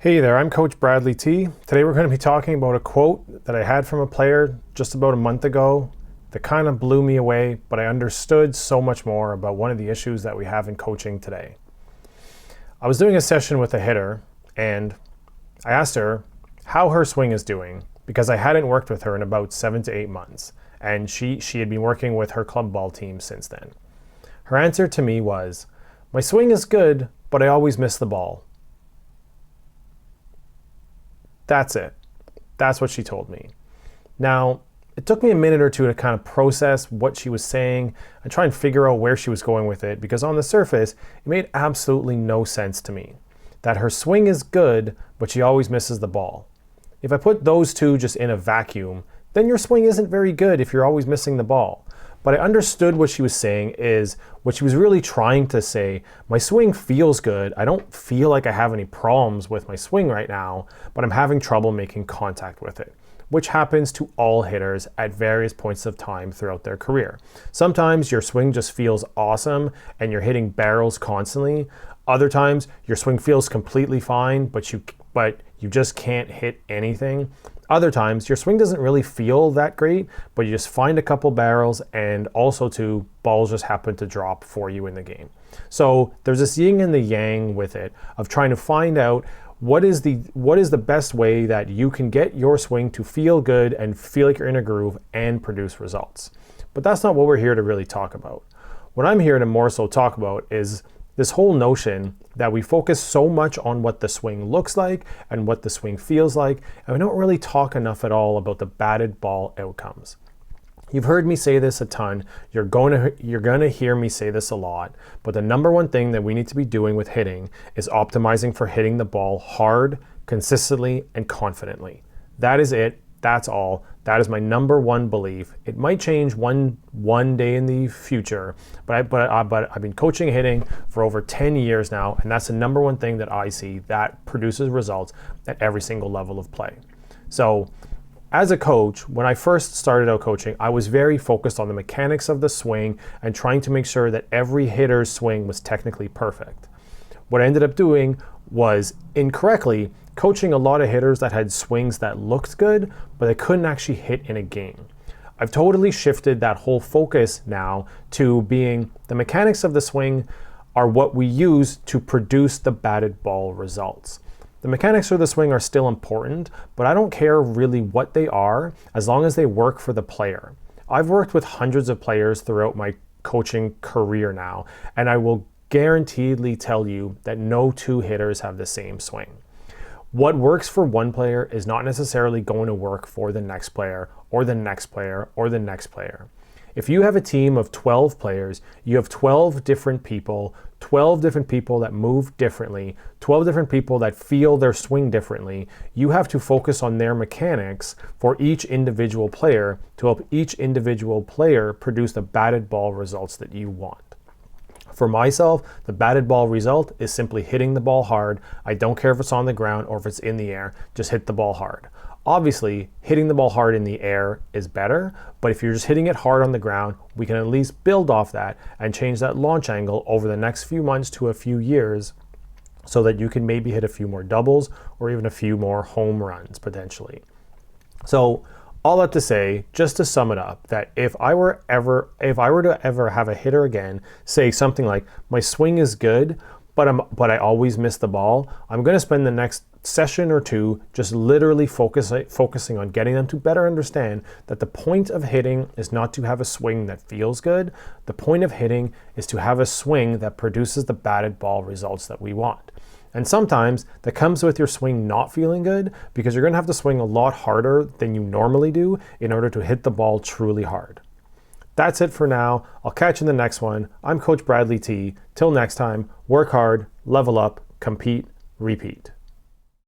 Hey there, I'm Coach Bradley T. Today we're going to be talking about a quote that I had from a player just about a month ago that kind of blew me away, but I understood so much more about one of the issues that we have in coaching today. I was doing a session with a hitter and I asked her how her swing is doing because I hadn't worked with her in about 7 to 8 months and she had been working with her club ball team since then. Her answer to me was, "My swing is good, but I always miss the ball." That's it. That's what she told me. Now, it took me a minute or two to kind of process what she was saying and try and figure out where she was going with it, because on the surface, it made absolutely no sense to me. That her swing is good, but she always misses the ball. If I put those two just in a vacuum, then your swing isn't very good if you're always missing the ball. But I understood what she was saying is, what she was really trying to say, my swing feels good. I don't feel like I have any problems with my swing right now, but I'm having trouble making contact with it, which happens to all hitters at various points of time throughout their career. Sometimes your swing just feels awesome and you're hitting barrels constantly. Other times your swing feels completely fine, but you just can't hit anything. Other times, your swing doesn't really feel that great, but you just find a couple barrels and also too, balls just happen to drop for you in the game. So there's this yin and the yang with it of trying to find out what is the best way that you can get your swing to feel good and feel like you're in a groove and produce results. But that's not what we're here to really talk about. What I'm here to more so talk about is this whole notion that we focus so much on what the swing looks like and what the swing feels like, and we don't really talk enough at all about the batted ball outcomes. You've heard me say this a ton. You're going to hear me say this a lot, but the number one thing that we need to be doing with hitting is optimizing for hitting the ball hard, consistently, and confidently. That is it. That's all. That is my number one belief. It might change one day in the future, but I've been coaching hitting for over 10 years now, and that's the number one thing that I see that produces results at every single level of play. So as a coach, when I first started out coaching, I was very focused on the mechanics of the swing and trying to make sure that every hitter's swing was technically perfect. What I ended up doing was incorrectly coaching a lot of hitters that had swings that looked good, but they couldn't actually hit in a game. I've totally shifted that whole focus now to being the mechanics of the swing are what we use to produce the batted ball results. The mechanics of the swing are still important, but I don't care really what they are as long as they work for the player. I've worked with hundreds of players throughout my coaching career now, and I will guaranteedly tell you that no two hitters have the same swing. What works for one player is not necessarily going to work for the next player or the next player or the next player. If you have a team of 12 players, you have 12 different people that move differently, 12 different people that feel their swing differently. You have to focus on their mechanics for each individual player to help each individual player produce the batted ball results that you want. For myself, the batted ball result is simply hitting the ball hard. I don't care if it's on the ground or if it's in the air, just hit the ball hard. Obviously, hitting the ball hard in the air is better, but if you're just hitting it hard on the ground, we can at least build off that and change that launch angle over the next few months to a few years so that you can maybe hit a few more doubles or even a few more home runs potentially. So all that to say, just to sum it up, that if I were to ever have a hitter again say something like, my swing is good, but I always miss the ball, I'm going to spend the next session or two just literally focusing on getting them to better understand that the point of hitting is not to have a swing that feels good. The point of hitting is to have a swing that produces the batted ball results that we want. And sometimes that comes with your swing not feeling good because you're going to have to swing a lot harder than you normally do in order to hit the ball truly hard. That's it for now. I'll catch you in the next one. I'm Coach Bradley T. Till next time, work hard, level up, compete, repeat.